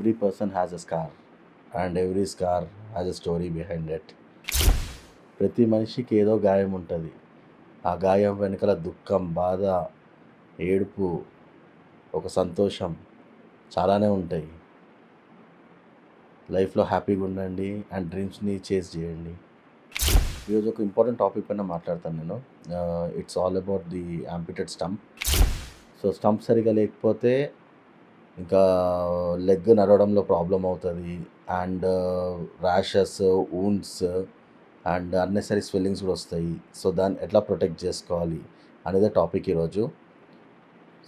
Every person has a scar, and every scar has a story behind it. ప్రతి మనిషికి ఏదో గాయం ఉంటుంది. ఆ గాయం వెనకాల దుఃఖం, బాధ, ఏడుపు, ఒక సంతోషం చాలానే ఉంటాయి. లైఫ్లో హ్యాపీగా ఉండండి అండ్ డ్రీమ్స్ని చేజ్ చేయండి. ఈరోజు ఒక ఇంపార్టెంట్ టాపిక్ పైన మాట్లాడతాను నేను. It's all about the amputated stump. So stump సరిగా లేకపోతే ఇంకా లెగ్ నడవడంలో ప్రాబ్లం అవుతుంది. And rashes, wounds and unnecessary swellings కూడా వస్తాయి. సో దాన్ని ఎట్లా ప్రొటెక్ట్ చేసుకోవాలి అనేది టాపిక్ ఈరోజు.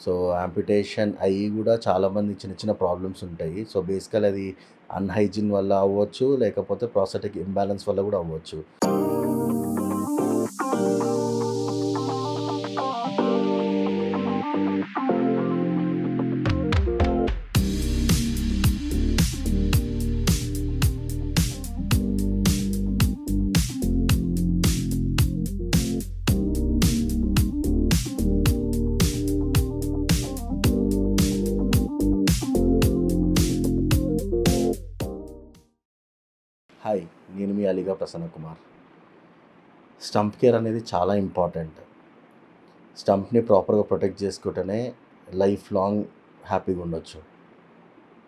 సో యాంపిటేషన్ అయ్యి కూడా చాలామంది చిన్న చిన్న ప్రాబ్లమ్స్ ఉంటాయి. సో బేసికల్ అది అన్హైజీన్ వల్ల అవ్వచ్చు, లేకపోతే ప్రాస్థెటిక్ ఇంబ్యాలెన్స్ వల్ల కూడా అవ్వచ్చు. హాయ్, నేను మీ అలీగా ప్రసన్న కుమార్. స్టంప్ కేర్ అనేది చాలా ఇంపార్టెంట్. స్టంప్ని ప్రాపర్గా ప్రొటెక్ట్ చేసుకుంటేనే లైఫ్ లాంగ్ హ్యాపీగా ఉండొచ్చు.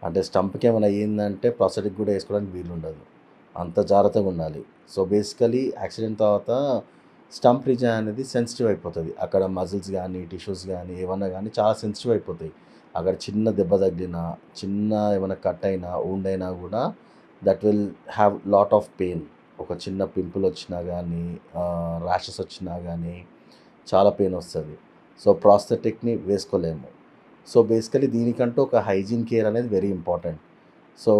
అంటే స్టంప్కి ఏమైనా అయ్యిందంటే ప్రాస్థెటిక్ కూడా వేసుకోవడానికి వీలు ఉండదు, అంత జాగ్రత్తగా ఉండాలి. సో బేసికలీ యాక్సిడెంట్ తర్వాత స్టంప్ రీజన్ అనేది సెన్సిటివ్ అయిపోతుంది. అక్కడ మజిల్స్ కానీ, టిష్యూస్ కానీ, ఏమన్నా కానీ చాలా సెన్సిటివ్ అయిపోతాయి. అక్కడ చిన్న దెబ్బ తగిలినా, చిన్న ఏమైనా కట్ అయినా, వుండ్ అయినా కూడా that will have lot of pain. ఒక చిన్న పింపుల్ వచ్చినా కానీ, ర్యాషెస్ వచ్చినా కానీ చాలా పెయిన్ వస్తుంది. సో ప్రాస్థెటిక్ని వేసుకోలేము. సో బేసికలీ దీనికంటూ ఒక హైజీన్ కేర్ అనేది very important. So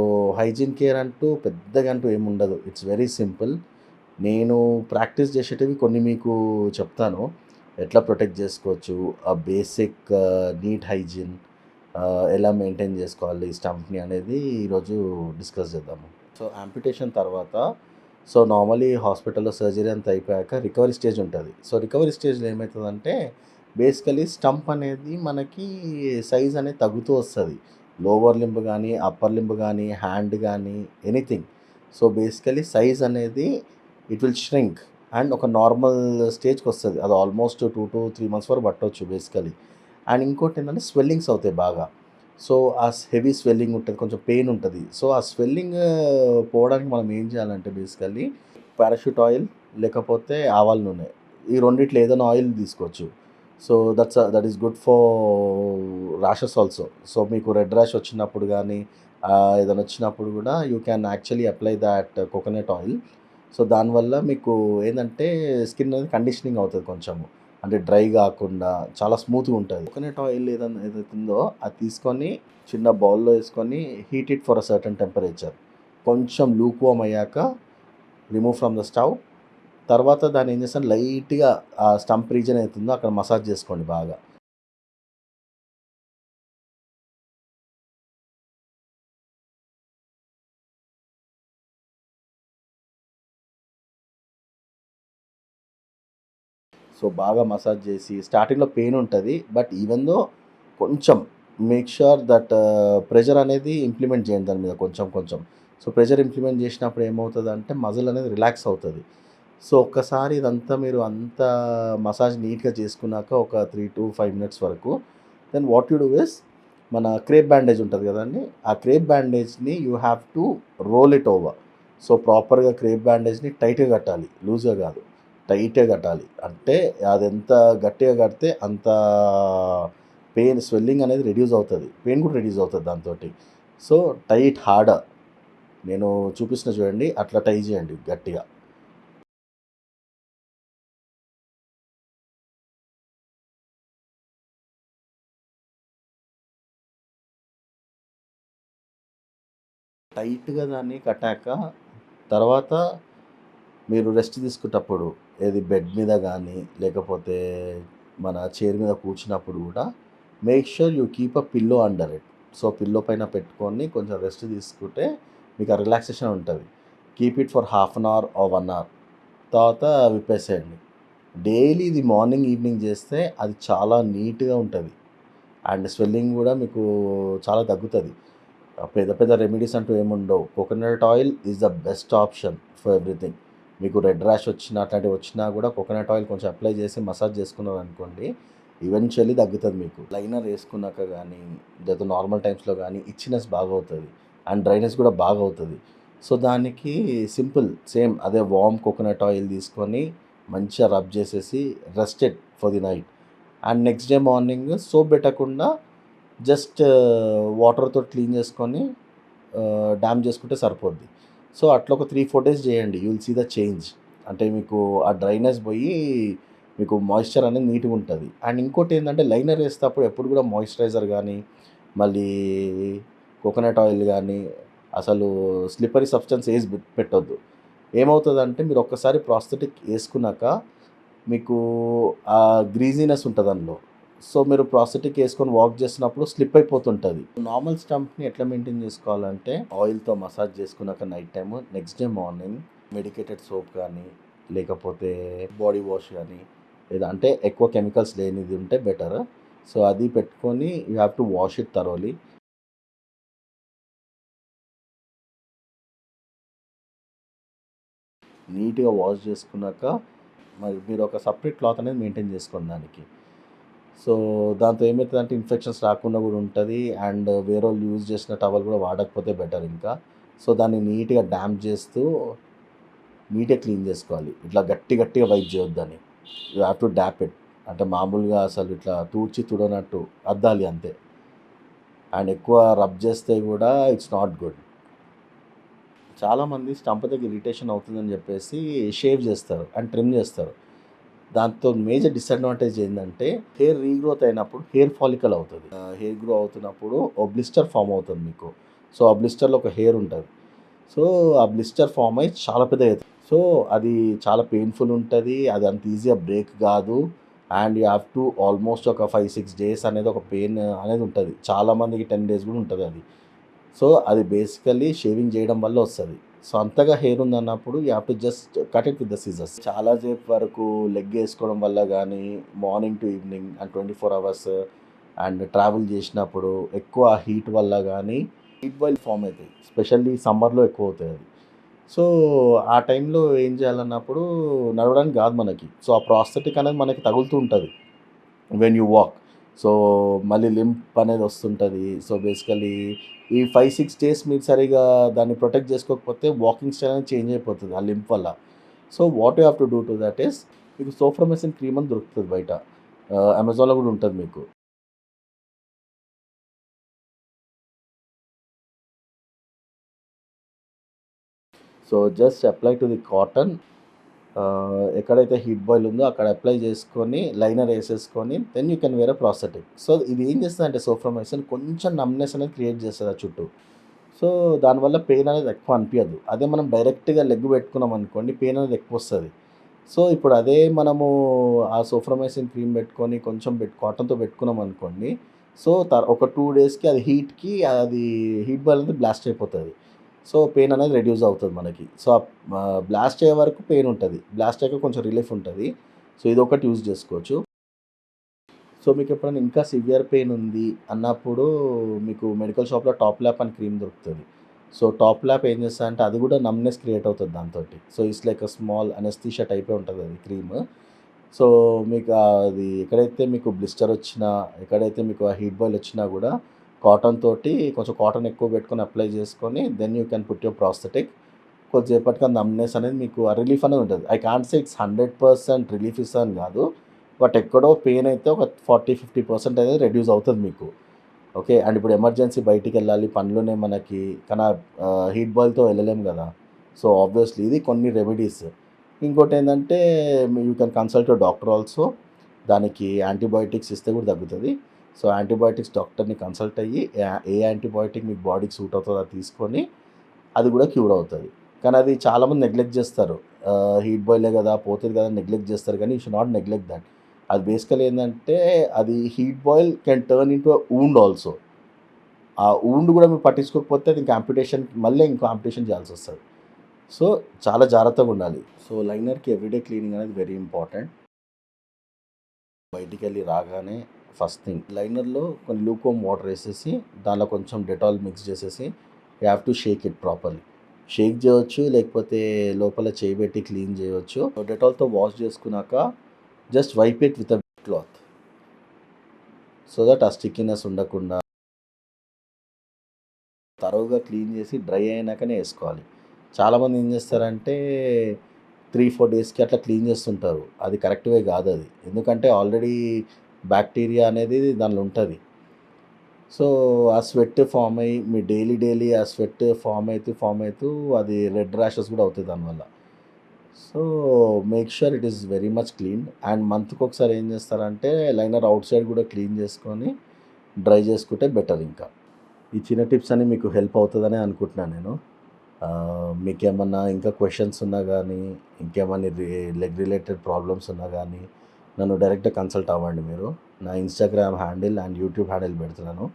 hygiene care అంటూ పెద్దగా అంటూ ఏముండదు. It's very simple. నేను ప్రాక్టీస్ చేసేటివి కొన్ని మీకు చెప్తాను, ఎట్లా ప్రొటెక్ట్ చేసుకోవచ్చు, ఆ బేసిక్ నీట్ హైజీన్ ఎలా మెయింటైన్ చేసుకోవాలి స్టంప్ని అనేది ఈరోజు డిస్కస్ చేద్దాము. సో యాంపిటేషన్ తర్వాత సో నార్మలీ హాస్పిటల్లో సర్జరీ అంతా అయిపోయాక రికవరీ స్టేజ్ ఉంటుంది. సో రికవరీ స్టేజ్లో ఏమవుతుందంటే బేసికలీ స్టంప్ అనేది మనకి సైజ్ అనేది తగ్గుతూ వస్తుంది. లోవర్ లింబ్ కానీ, అప్పర్ లింబ్ కానీ, హ్యాండ్ కానీ, ఎనీథింగ్. సో బేసికలీ సైజ్ అనేది ఇట్ విల్ ష్రింక్ అండ్ ఒక నార్మల్ స్టేజ్కి వస్తుంది. అది ఆల్మోస్ట్ 2 to 3 months వరకు పట్టవచ్చు బేసికలీ. అండ్ ఇంకోటి ఏంటంటే స్వెల్లింగ్స్ అవుతాయి బాగా. సో ఆ హెవీ స్వెల్లింగ్ ఉంటుంది, కొంచెం పెయిన్ ఉంటుంది. సో ఆ స్వెల్లింగ్ పోవడానికి మనం ఏం చేయాలంటే బేసికల్లీ పారాషూట్ ఆయిల్ లేకపోతే ఆవాల నూనె, ఈ రెండిట్లో ఏదైనా ఆయిల్ తీసుకోవచ్చు. So that is good for rashes also. So మీకు రెడ్ ర్యాష్ వచ్చినప్పుడు కానీ ఏదైనా వచ్చినప్పుడు కూడా you can actually apply that coconut oil. So దానివల్ల మీకు ఏంటంటే స్కిన్ అనేది కండిషనింగ్ అవుతుంది కొంచెము, అంటే డ్రై కాకుండా చాలా స్మూత్గా ఉంటుంది. కోకోనట్ ఆయిల్ ఏదైతే ఉందో అది తీసుకొని చిన్న బౌల్లో వేసుకొని heat it for a certain temperature. కొంచెం లూక్ వామ్ అయ్యాక రిమూవ్ ఫ్రమ్ ద స్టవ్. తర్వాత దాన్ని ఏం చేస్తాను, లైట్గా ఆ స్టంప్ రీజన్ అవుతుందో అక్కడ మసాజ్ చేసుకోండి బాగా. సో బాగా మసాజ్ చేసి స్టార్టింగ్లో పెయిన్ ఉంటుంది, బట్ ఈవెన్ దో కొంచెం మేక్ ష్యూర్ దట్ ప్రెషర్ అనేది ఇంప్లిమెంట్ చేయండి దాని మీద కొంచెం కొంచెం. సో ప్రెషర్ ఇంప్లిమెంట్ చేసినప్పుడు ఏమవుతుంది అంటే మజిల్ అనేది రిలాక్స్ అవుతుంది. సో ఒక్కసారి ఇదంతా మీరు అంత మసాజ్ నీట్గా చేసుకున్నాక ఒక 3 to 5 minutes వరకు, then what you do is, మన క్రేప్ బ్యాండేజ్ ఉంటుంది కదండి, ఆ క్రేప్ బ్యాండేజ్ని you have to roll it over. So ప్రాపర్గా క్రేప్ బ్యాండేజ్ని టైట్గా కట్టాలి, లూజ్గా కాదు, టైట్గా కట్టాలి. అంటే అది ఎంత గట్టిగా కడితే అంత పెయిన్, స్వెల్లింగ్ అనేది రెడ్యూస్ అవుతుంది, పెయిన్ కూడా రెడ్యూస్ అవుతుంది దాంతో. సో టైట్ హార్డర్ నేను చూపిస్తున్న చూడండి, అట్లా టై చేయండి గట్టిగా. టైట్గా దాన్ని కట్టాక తర్వాత మీరు రెస్ట్ తీసుకునేటప్పుడు, ఏది బెడ్ మీద కానీ లేకపోతే మన చైర్ మీద కూర్చున్నప్పుడు కూడా make sure you keep a pillow under it. So pillow పైన పెట్టుకొని కొంచెం రెస్ట్ తీసుకుంటే మీకు ఆ రిలాక్సేషన్ ఉంటుంది. Keep it for half an hour or 1 hour, తర్వాత విప్పేసేయండి. డైలీ ఇది మార్నింగ్ ఈవినింగ్ చేస్తే అది చాలా నీట్గా ఉంటుంది అండ్ స్వెల్లింగ్ కూడా మీకు చాలా తగ్గుతుంది. పెద్ద పెద్ద రెమెడీస్ అంటూ ఏముండవు. Coconut oil is the best option for everything. మీకు రెడ్ ర్యాష్ వచ్చినా, అట్లాంటివి వచ్చినా కూడా కోకోనట్ ఆయిల్ కొంచెం అప్లై చేసి మసాజ్ చేసుకున్నారనుకోండి, ఈవెన్చువల్లీ తగ్గుతుంది మీకు. లైనర్ వేసుకున్నాక గానీ, లేదా నార్మల్ టైమ్స్‌లో గానీ ఇచ్‌నెస్ బాగా అవుతది. అండ్ డ్రైనెస్ కూడా బాగా అవుతది. సో, దానికి సింపుల్ సేమ్ అదే వార్మ్ కోకోనట్ ఆయిల్ తీసుకొని మంచిగా రబ్ చేసేసి rested for the night. And next day morning soap పెట్టకుండా జస్ట్ వాటర్‌తో క్లీన్ చేసుకొని డ్యామ్ చేసుకుంటే సరిపోద్ది. సో, అట్లా ఒక 3, 4 డేస్ చేయండి. You will see the change. అంటే మీకు ఆ డ్రైనెస్ పోయి మీకు మాయిశ్చర్ అనేది నీట్‌గా ఉంటది. అండ్ ఇంకోటేందంటే లైనర్ ఏసేటప్పుడు ఎప్పుడు కూడా మాయిశ్చరైజర్ గానీ, మళ్ళీ కోకోనట్ ఆయిల్ గానీ, అసలు స్లిప్పరీ సబ్స్టెన్స్ ఏసి పెట్టొద్దు. ఏమవుతదంటే మీరు ఒక్కసారి ప్రాస్థెటిక్ ఏసుకున్నాక మీకు ఆ గ్రీజీనెస్ ఉంటది అందులో. సో, మీరు ప్రాస్థెటిక్ ఏసుకొని వాక్ చేస్తున్నప్పుడు స్లిప్ అయిపోతుంటది. నార్మల్ స్టంప్‌ని ఎట్లా మెయింటైన్ చేసుకోవాలంటే ఆయిల్‌తో మసాజ్ చేసుకున్నాక night time, next day morning medicated soap గానీ, లేకపోతే బాడీ వాష్ గానీ, లేదా అంటే ఎక్కువ కెమికల్స్ లేనిది ఉంటే బెటర్. సో, అది పెట్టుకొని you have to wash it thoroughly. నీట్‌గా వాష్ చేసుకున్నాక మరి మీరు ఒక సెపరేట్ క్లాత్ అనేది మెయింటైన్ చేసుకోండి దానికి. సో, దాంతో ఏమైతదంటే ఇన్ఫెక్షన్స్ రాకుండా గూడా ఉంటది. అండ్ వేరోళ్ళు యూజ్ చేసిన టవల్ గూడా వాడకపోతే బెటర్ ఇంకా. సో, దాన్ని నీట్‌గా డాంప్ చేస్తూ నీట్‌గా క్లీన్ చేసుకోవాలి. ఇట్లా గట్టిగా వైప్ చేయొద్దని. You have to dab it. అంటే మామూలుగా అసలు ఇట్లా తూడ్చి తుడవనట్టు అద్దాలి అంతే. అండ్ ఎక్కువ రబ్ చేస్తే గూడా ఇట్స్ నాట్ గుడ్. చాలామంది స్టంప్ దగ్గర ఇరిటేషన్ అవుతుందని చెప్పేసి షేవ్ చేస్తారు అండ్ ట్రిమ్ చేస్తారు. దాంతో మేజర్ డిసడ్వాంటేజ్ ఏందంటే హెయిర్ రీగ్రోత్ అయినప్పుడు హెయిర్ ఫాలికల్ అవుతది. హెయిర్ గ్రో అవుతున్నప్పుడు ఓ బ్లిస్టర్ ఫార్మ్ అవుతుంది మీకు. సో, ఆ బ్లిస్టర్‌లో ఒక హెయిర్ ఉంటది. సో, ఆ బ్లిస్టర్ ఫార్మ్ అయ్యి చాలా పెద్దగయితది. సో, అది చాలా పెయిన్‌ఫుల్ ఉంటది. అది అంత ఈజీగా బ్రేక్ గాదు. And you have to almost ఒక 5, 6 డేస్ అనేది ఒక పెయిన్ అనేది ఉంటది. చాలామందికి 10 డేస్ గూడా ఉంటదది. సో, అది బేసికల్లీ షేవింగ్ చేయడం వల్ల వస్తది. సో, అంతగా హెయిర్ ఉందన్నప్పుడు you have to just cut it with the scissors. చాలా సేపు వరకు లెగ్ ఏసుకోవడం వల్ల గానీ, morning to evening and 24 hours and travel చేసినప్పుడు ఎక్కువ హీట్ వల్ల గానీ, హీట్ బాయిల్ ఫార్మ్ అయితాయి. స్పెషల్లీ సమ్మర్‌లో ఎక్కువవుతాయి అది. సో, ఆ టైంలో ఏం చేయాలన్నప్పుడు నడవడానికి గాదు మనకి. సో, ఆ ప్రాస్థెటిక్ అనేది మనకి తగులుతూ ఉంటది. When you walk. సో, మళ్ళీ లింప్ అనేది వస్తుంటది. సో, బేసికల్లీ ఈ 5, 6 డేస్ మీరు సరిగ్గా దాన్ని ప్రొటెక్ట్ చేసుకోకపోతే వాకింగ్ స్టైల్ అనేది చేంజ్ అయిపోతది ఆ లింప్ వల్ల. So, what you have to do to that is మీకు సోఫ్రమెసిన్ క్రీమ్ అని దొరుకుతది బయట. అమెజాన్‌లో గూడా ఉంటది మీకు. So, just apply to the cotton. ఎక్కడైతే హీట్ బాయిల్ ఉందో అక్కడ అప్లై చేసుకొని లైనర్ ఏసేసుకొని then you can wear a prosthetic. So, ఇది ఏం చేస్తదంటే సోఫ్రమైసిన్ కొంచెం నమ్‌నెస్ అనేది క్రియేట్ చేస్తది ఆ చుట్టూ. సో, దానివల్ల పెయిన్ అనేది ఎక్కువ అనిపియదు. అదే మనం డైరెక్ట్‌గా లెగ్ పెట్టుకున్నామనుకోండి పెయిన్ అనేది ఎక్కువొస్తది. సో, ఇప్పుడు అదే మనము ఆ సోఫ్రమైసిన్ క్రీమ్ పెట్టుకొని కొంచెం కాటన్‌తో పెట్టుకున్నామనుకోండి. సో, ఒక 2 డేస్‌కి అది హీట్‌కి అది హీట్ బాల్ అనేది బ్లాస్ట్ అయిపోతది. సో, పెయిన్ అనేది రెడ్యూస్ అవుతది మనకి. సో, బ్లాస్ట్ అయ్యే వరకు పెయిన్ ఉంటది. బ్లాస్ట్ అయ్యాక కొంచెం రిలీఫ్ ఉంటది. సో, ఇదొకటి యూజ్ చేసుకోవచ్చు. సో, మీకెప్పుడైనా ఇంకా సివియర్ పెయిన్ ఉంది అన్నప్పుడు మీకు మెడికల్ షాప్‌లో టాప్ ల్యాప్ అని క్రీమ్ దొరుకుతది. సో, టాప్ ల్యాప్ ఏం చేస్తదంటే అది కూడా నమ్‌నెస్ క్రియేట్ అవుతది దాంతోటి. So, it's like a small anaesthesia టైపే ఉంటదది క్రీమ్. సో, మీకు అది ఎక్కడైతే మీకు బ్లిస్టర్ వచ్చినా, ఎక్కడైతే మీకు ఆ హీట్ బాయిల్ వచ్చినా కూడా కాటన్ తోటి కొంచెం కాటన్ ఎక్కువ పెట్టుకొని అప్లై చేసుకొని then you can put your prosthetic. కొద్దిసేపటికి ఆ నమ్‌నెస్ అనేది మీకు ఆ రిలీఫ్ అనేది ఉంటది. I can't say it's 100% relief ఇస్తదని కాదు. బట్ ఎక్కడో పెయిన్ అయితే ఒక 40, 50% అనేది రెడ్యూస్ అవుతది మీకు. ఓకే. అండ్ ఇప్పుడు ఎమర్జెన్సీ బయటికెళ్ళాలి పనులున్నాయి మనకి. కానీ హీట్ బాయిల్‌తో వెళ్ళలేం గదా! సో, ఆబ్వియస్‌లీ ఇది కొన్ని రెమెడీస్. ఇంకోటేందంటే you can consult your doctor also. దానికి యాంటీబయోటిక్స్ ఇస్తే కూడా తగ్గుతది. సో, యాంటీబయోటిక్స్ డాక్టర్‌ని కన్సల్ట్ అయ్యి ఏ యాంటీబయోటిక్ మీకు బాడీకి సూట్ అవుతదో అది తీసుకొని అది కూడా క్యూర్ అవుతది. కానీ అది చాలామంది నెగ్లెక్ట్ చేస్తారు. హీట్ బాయిలే గదా! పోతది కదా! అని నెగ్లెక్ట్ చేస్తారు కానీ you should not neglect that. అది బేసికల్లీ ఏందంటే అది heat boil can turn into a wound also. ఆ వూండ్ కూడా మీరు పట్టించుకోకపోతే అది ఇంక యాంప్యుటేషన్ మళ్ళీ ఇంకో యాంప్యుటేషన్ చేయాల్సొస్తది. సో, చాలా జాగ్రత్తగుండాలి. సో, లైనర్‌కి ఎవ్రీడే క్లీనింగ్ అనేది వెరీ ఇంపార్టెంట్. బయటికెళ్ళి రాగానే ఫస్ట్ థింగ్. లైనర్లో కొన్ని లూకోమ్ వాటర్ వేసేసి దానిలో కొంచెం డెటాల్ మిక్స్ చేసేసి you have to shake it properly. Shake చేయవచ్చు, లేకపోతే లోపల చేయి పెట్టి క్లీన్ చేయవచ్చు. డెటాల్తో వాష్ చేసుకున్నాక just wipe it with a cloth so that ఆ స్టిక్కినెస్ ఉండకుండా తరోగా క్లీన్ చేసి డ్రై అయినాకనే వేసుకోవాలి. చాలామంది ఏం చేస్తారంటే 3-4 డేస్కి అట్లా క్లీన్ చేస్తుంటారు. అది కరెక్ట్ వే కాదు అది. ఎందుకంటే ఆల్రెడీ బ్యాక్టీరియా అనేది దానిలో ఉంటుంది. సో ఆ స్వెట్ ఫామ్ అయ్యి మీ డైలీ ఆ స్వెట్ ఫామ్ అవుతూ అది రెడ్ ర్యాషెస్ కూడా అవుతాయి దానివల్ల. So make sure it is very much clean. And మంత్కి ఒకసారి ఏం చేస్తారంటే లైనర్ అవుట్ సైడ్ కూడా క్లీన్ చేసుకొని డ్రై చేసుకుంటే బెటర్. ఇంకా ఈ చిన్న టిప్స్ అని మీకు హెల్ప్ అవుతుందని అనుకుంటున్నాను నేను. మీకేమన్నా ఇంకా క్వశ్చన్స్ ఉన్నా కానీ, ఇంకేమన్నా లెగ్ రిలేటెడ్ ప్రాబ్లమ్స్ ఉన్నా కానీ నన్ను డైరెక్ట్గా కన్సల్ట్ అవ్వండి మీరు. నా Instagram handle and YouTube handle పెడుతున్నాను.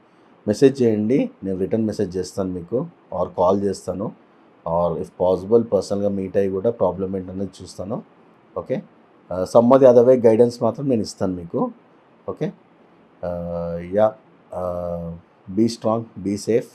మెసేజ్ చేయండి, నేను రిటర్న్ మెసేజ్ చేస్తాను మీకు, ఆర్ కాల్ చేస్తాను, ఆర్ ఇఫ్ పాసిబుల్ పర్సనల్గా మీట్ అయ్యి కూడా ప్రాబ్లం ఏంటనేది చూస్తాను. Okay, some of the other way guidance మాత్రం నేను ఇస్తాను మీకు. Okay, yeah, be strong, be safe.